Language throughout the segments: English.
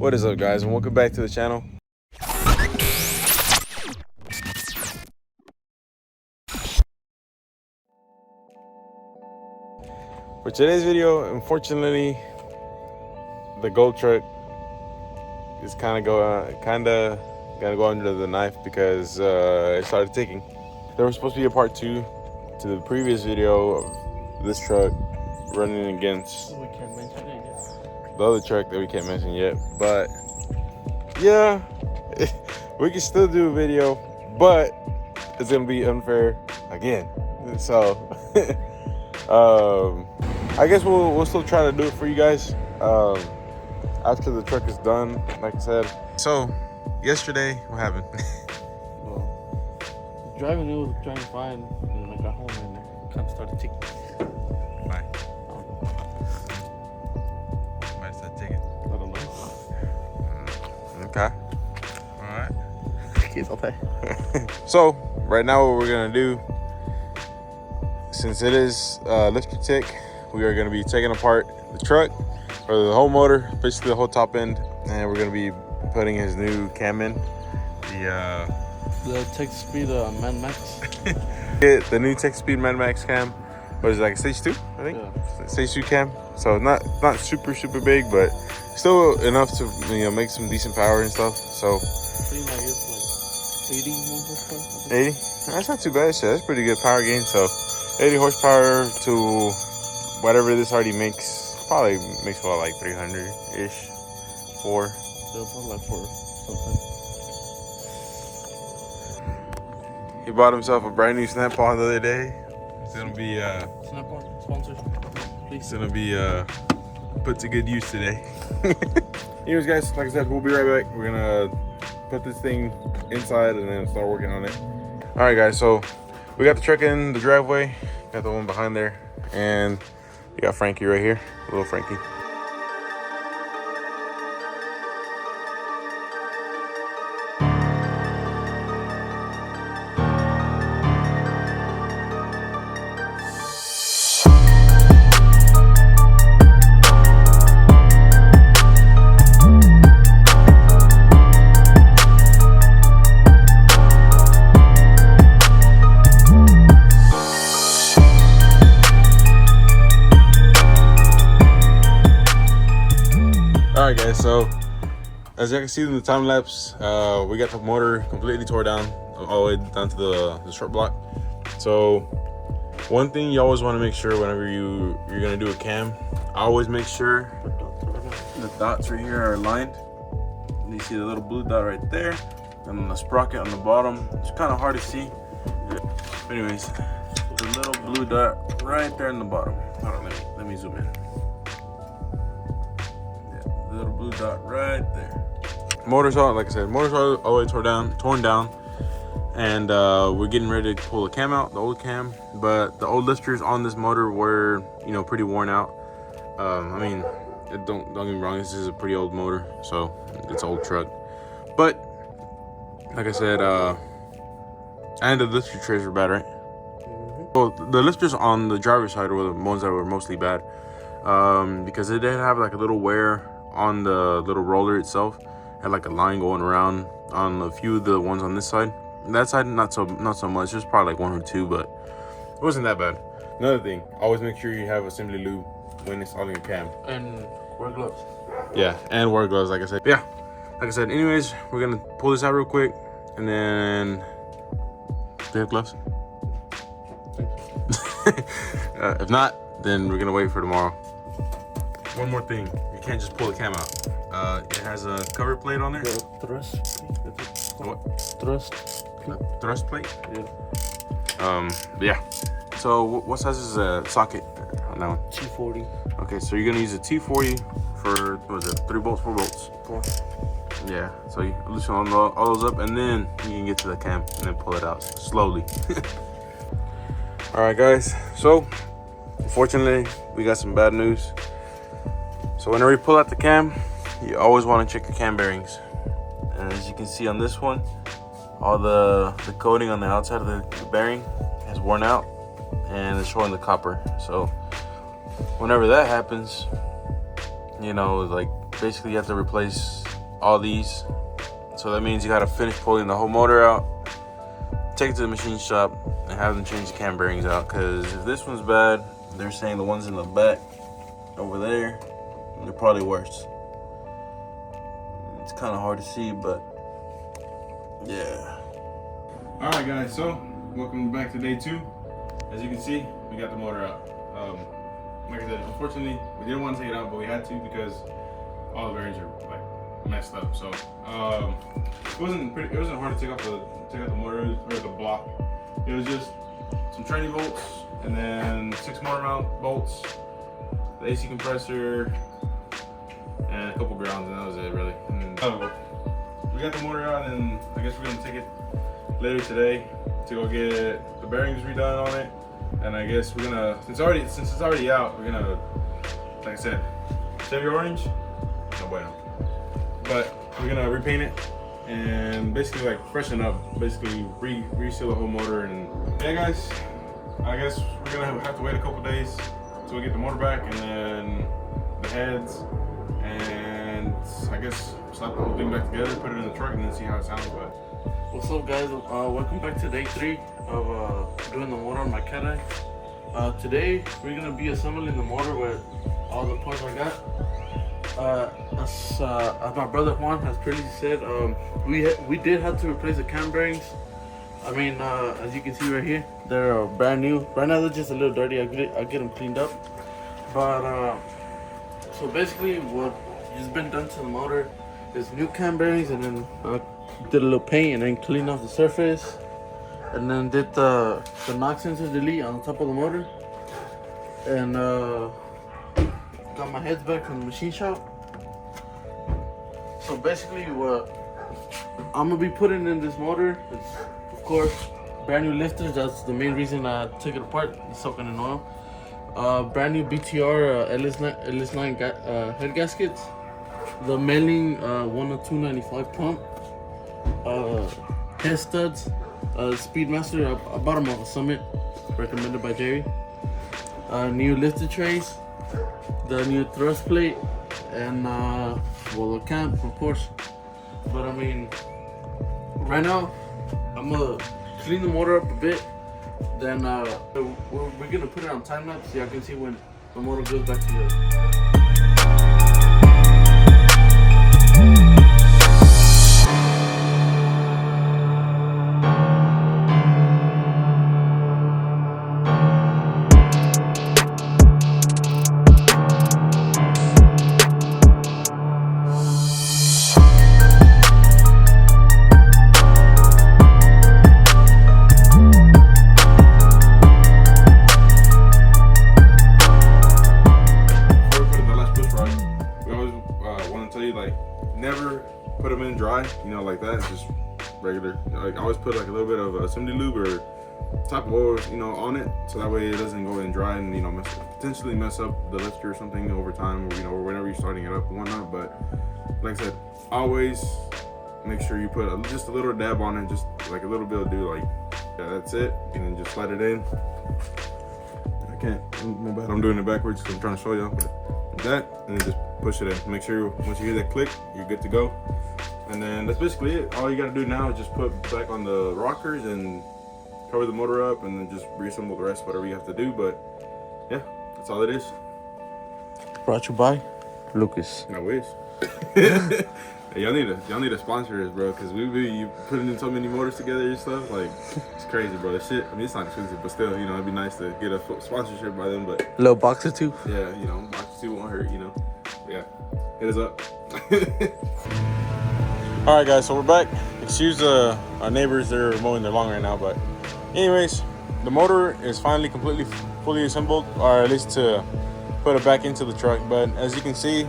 What is up, guys, and welcome back to the channel. For today's video, unfortunately, the gold truck is kind of gonna go under the knife because it started ticking. There was supposed to be a part 2 to the previous video of this truck running against we can't mention it yet. The other truck that we can't mention yet, but yeah, we can still do a video, but it's gonna be unfair again. So I guess we'll still try to do it for you guys after the truck is done, like I said. So yesterday, what happened? Well, driving, it was driving fine, and then I got home and it kind of started ticking. Why? Why is that ticking? I don't know. Okay. All right. Kids all day. So right now, what we're gonna do, since it is lifter tick, we are gonna be taking apart the truck, or the whole motor, basically the whole top end, and we're gonna be putting his new cam in. The Tech Speed Man Max. The new Tech Speed Man Max cam. What is it, like a stage 2, I think? Yeah. Stage 2 cam. So not super big, but still enough to, you know, make some decent power and stuff. So I think like it's like 80 horsepower. 80? That's not too bad. Shit, that's pretty good power gain. So 80 horsepower to whatever this already makes. Probably makes about like 300-ish. 4. Yeah, probably like 4 something. He bought himself a brand new Snap-on the other day. It's gonna be Snap-on sponsor, please. It's gonna be put to good use today. Anyways, guys, like I said, we'll be right back. We're gonna put this thing inside and then start working on it. All right, guys, so we got the truck in the driveway, got the one behind there, and we got Frankie right here, little Frankie. Alright guys, so as you can see in the time lapse, we got the motor completely tore down, all the way down to the short block. So one thing you always want to make sure whenever you're gonna do a cam, always make sure the dots right here are aligned. You see the little blue dot right there, and then the sprocket on the bottom. It's kind of hard to see. But anyways, the little blue dot right there in the bottom. Hold on, let me zoom in. Little blue dot right there. Motor's all, like I said, motor's all the way torn down, and we're getting ready to pull the cam out, the old cam. But the old lifters on this motor were, you know, pretty worn out. I mean, don't get me wrong, this is a pretty old motor, so it's an old truck. But like I said, and the lifter trays were bad, right? Well, the lifters on the driver's side were the ones that were mostly bad, because they did have like a little wear on the little roller itself. Had like a line going around on a few of the ones on this side. That side, not so much. There's probably like 1 or 2, but it wasn't that bad. Another thing, always make sure you have assembly lube when installing a cam. And wear gloves. Yeah, and wear gloves, like I said. Yeah, like I said, anyways, we're gonna pull this out real quick, and then, do you have gloves? If not, then we're gonna wait for tomorrow. One more thing, you can't just pull the cam out. It has a cover plate on there. The thrust. What? Thrust. A thrust plate? Yeah. But yeah. So what size is a socket on that one? T40. Okay, so you're gonna use a T40 for, what is it, 3 bolts, 4 bolts? 4. Yeah, so you loosen all those up, and then you can get to the cam and then pull it out slowly. All right, guys, so unfortunately, we got some bad news. So whenever you pull out the cam, you always want to check your cam bearings. And as you can see on this one, all the coating on the outside of the bearing has worn out, and it's showing the copper. So whenever that happens, you know, like basically you have to replace all these. So that means you gotta finish pulling the whole motor out, take it to the machine shop, and have them change the cam bearings out. Because if this one's bad, they're saying the ones in the back over there, they're probably worse. It's kind of hard to see, but yeah. All right, guys. So welcome back to day 2. As you can see, we got the motor out. Like I said, unfortunately, we didn't want to take it out, but we had to because all the bearings are like messed up. So it wasn't hard to take out the motor or the block. It was just some training bolts and then 6 motor mount bolts, the AC compressor, and a couple grounds, and that was it really. And, we got the motor out, and I guess we're gonna take it later today to go get the bearings redone on it. And I guess we're gonna, since it's already out, we're gonna, like I said, Chevy orange, no bueno. But we're gonna repaint it and basically like freshen up, basically reseal the whole motor. And yeah, guys, I guess we're gonna have to wait a couple days till we get the motor back, and then the heads, and I guess slap the whole thing back together, put it in the truck, and then see how it sounds. But What's up, guys? Welcome back to day 3 of doing the motor on my Cadillac. Today we're gonna be assembling the motor with all the parts I got. As my brother Juan has previously said, we did have to replace the cam bearings. I mean, as you can see right here, they're brand new. Right now they're just a little dirty. I'll get them cleaned up. But so basically, what has been done to the motor is new cam bearings, and then did a little paint and then cleaned off the surface, and then did the knock sensor delete on top of the motor, and got my heads back from the machine shop. So basically what I'm gonna be putting in this motor is, of course, brand new lifters. That's the main reason I took it apart. It's soaking in oil. Brand new BTR LS9 head gaskets, the Melling 10295 pump, head studs, Speedmaster. I bought them off of Summit, recommended by Jerry. New lifter trays, the new thrust plate, and well, the cam, of course. But I mean, right now I'm gonna clean the motor up a bit. Then we're gonna put it on time lapse so y'all can see when the motor goes back together. Like that, just regular. Like, I always put like a little bit of assembly lube or type of oil, on it, so that way it doesn't go in dry and potentially mess up the lifter or something over time, or whenever you're starting it up and whatnot. But like I said, always make sure you put just a little dab on it, just like a little bit will do. Like, yeah, that's it, and then just slide it in. I can't. My bad. I'm doing it backwards because I'm trying to show you. But like that, and then just push it in. Make sure once you hear that click, you're good to go. And then that's basically it. All you gotta do now is just put back on the rockers and cover the motor up, and then just reassemble the rest, whatever you have to do. But yeah, that's all it is. Brought you by Lucas. I wish. Hey, y'all need to sponsor us, bro, because you putting in so many motors together and stuff. Like, it's crazy, bro. That shit. I mean, it's not expensive, but still, it'd be nice to get a sponsorship by them. But a little box or two. Yeah, box or two won't hurt. Yeah, hit us up. All right, guys, so we're back. Excuse our neighbors, they're mowing their lawn right now, but anyways, the motor is finally fully assembled, or at least to put it back into the truck. But as you can see,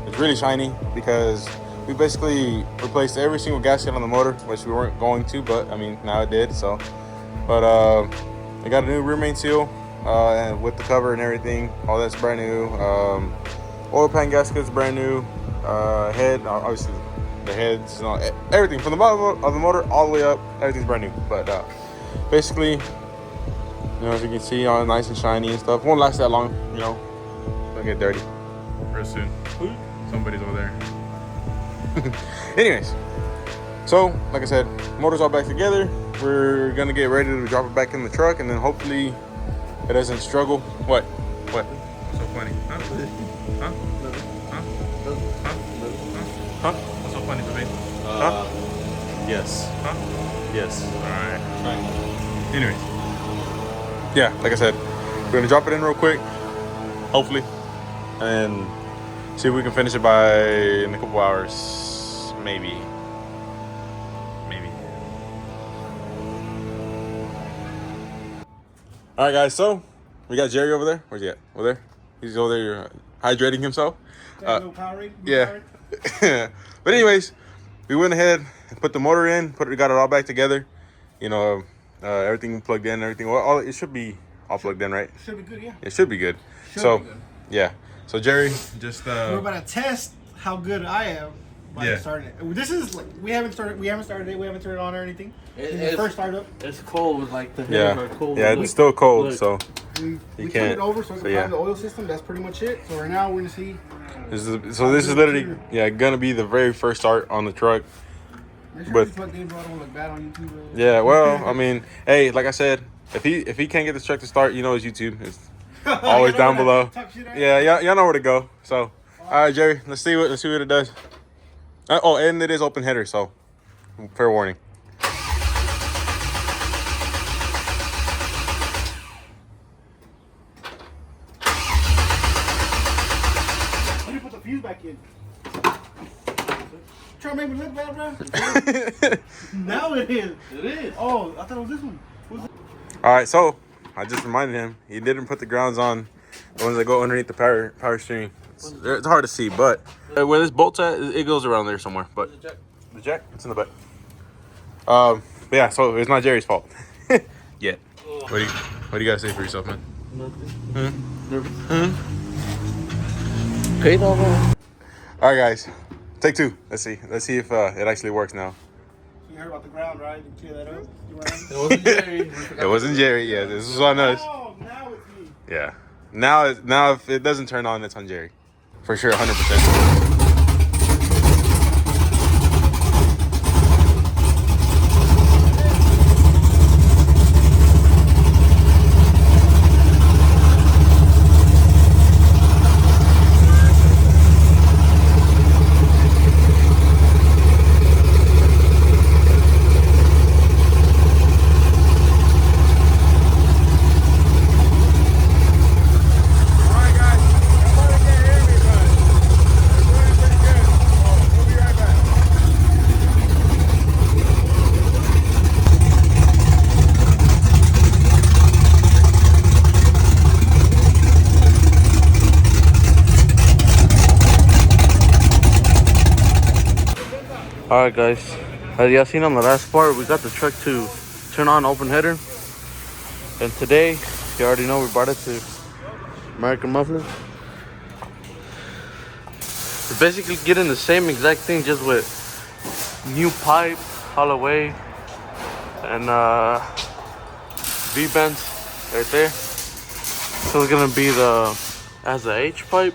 it's really shiny because we basically replaced every single gasket on the motor, which we weren't going to, but I mean, now it did. So, but I got a new rear main seal and with the cover and everything, all that's brand new. Oil pan gaskets brand new. Head, obviously the heads, everything from the bottom of the motor all the way up, everything's brand new. But basically, as you can see, all nice and shiny and stuff. Won't last that long, it'll get dirty real soon. Somebody's over there. Anyways, so like I said, motor's all back together. We're gonna get ready to drop it back in the truck, and then hopefully it doesn't struggle. What? What? What's so funny? Huh? Huh? Huh? Huh? Huh? What's so funny to me? Huh? Yes. Huh? Yes. All right. Anyways, yeah, like I said, we're gonna drop it in real quick, hopefully, and see if we can finish it in a couple hours, maybe. All right, guys. So we got Jerry over there. Where's he at? Over there. He's over there hydrating himself. Yeah. But anyways, we went ahead and put the motor in. Got it all back together. You know, everything plugged in. Everything. Well, it should be all plugged in, right? Should be good, yeah. It should be good. Be good. Yeah. So Jerry, just we're about to test how good I am by starting it. This is like we haven't started it. We haven't turned it on or anything. It's first startup. It's cold. Like the heads are cold. Yeah, it's still cold, Look. so we can't. turned it over so we can find the oil system. That's pretty much it. So right now we're gonna see. This is literally gonna be the very first start on the truck. Make sure But I don't look bad on YouTube. yeah, well, I mean, hey, like I said, if he can't get this truck to start, you know his YouTube is always down below. Yeah, y'all know where to go. So, all right, Jerry, let's see what it does. Oh, and it is open header, so fair warning. Let me put the fuse back in. Trying to make me look bad, bro. Now it is. It is. Oh, I thought it was this one. All right, so I just reminded him he didn't put the grounds on, the ones that go underneath the power steering. It's hard to see, but where this bolt's at, it goes around there somewhere. But the jack, it's in the back. But yeah, so it's not Jerry's fault yet. What do you gotta say for yourself, man? Nothing. Okay, dog. All right, guys, take two. Let's see if it actually works now. You heard about the ground, right? You clear that up. It wasn't Jerry. It wasn't Jerry. Yeah, this is on us. Oh, now it's me. Yeah. Now if it doesn't turn on, it's on Jerry. For sure, 100%. Alright guys, as y'all seen on the last part, we got the truck to turn on open header. And today, you already know we brought it to American Muffler. We're basically getting the same exact thing, just with new pipe, hollow away, and V-bends right there. So it's gonna be as the H pipe.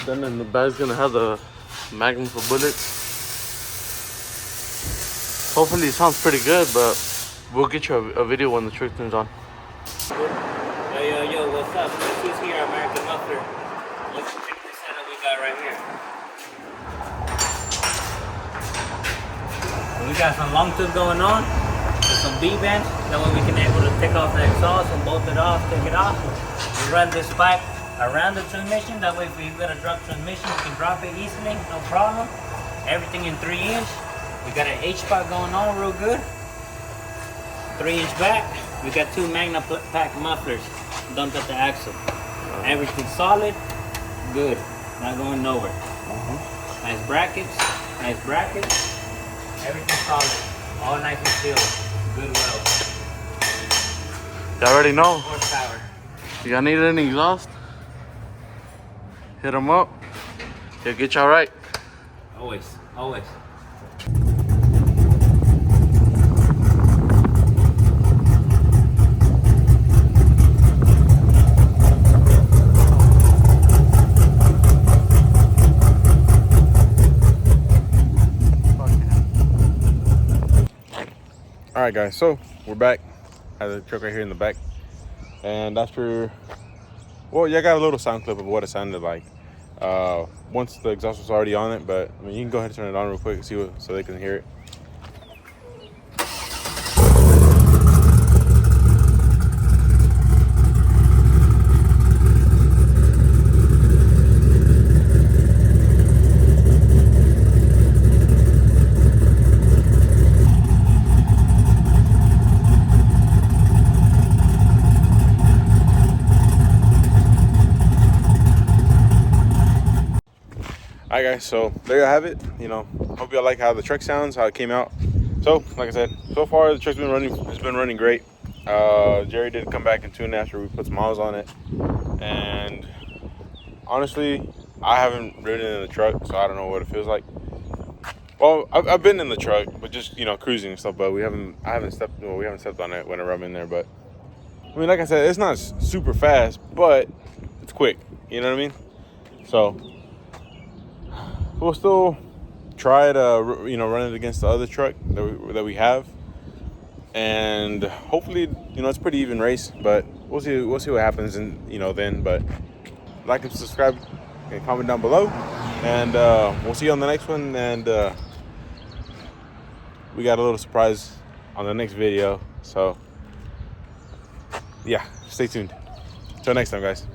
Then in the back is gonna have the magnum for bullets. Hopefully it sounds pretty good, but we'll get you a video when the truck turns on. Yo, what's up? This is here, American Muffler. Let's check this setup we got right here. So we got some long tube going on, with some B-bends. That way we can able to take off the exhaust and bolt it off, take it off. We run this pipe around the transmission. That way if we've got a drop transmission, we can drop it easily, no problem. Everything in 3-inch. We got an H-spot going on real good. 3-inch back. We got 2 Magna pack mufflers dumped at the axle. Everything solid, good, not going nowhere. Nice brackets, everything solid, all nice and sealed, good well. You already know. Horsepower. Y'all need any exhaust? Hit them up. He'll get y'all right. Always, always. All right, guys. So we're back. I have the truck right here in the back, and after, well, yeah, I got a little sound clip of what it sounded like. Once the exhaust was already on it, but I mean, you can go ahead and turn it on real quick and see what, so they can hear it. Alright guys, so there you have it. You know, hope y'all like how the truck sounds, how it came out. So, like I said, so far the truck's been running, it's been running great. Jerry did come back and tune after we put some miles on it. And honestly, I haven't ridden in the truck, so I don't know what it feels like. Well, I've been in the truck, but just, you know, cruising and stuff, but we haven't stepped on it whenever I'm in there. But I mean, like I said, it's not super fast, but it's quick, you know what I mean? So we'll still try to, you know, run it against the other truck that we have, and hopefully, you know, it's a pretty even race. But we'll see what happens, and you know, then. But like and subscribe and comment down below, and we'll see you on the next one. And we got a little surprise on the next video, so yeah, stay tuned. Till next time, guys.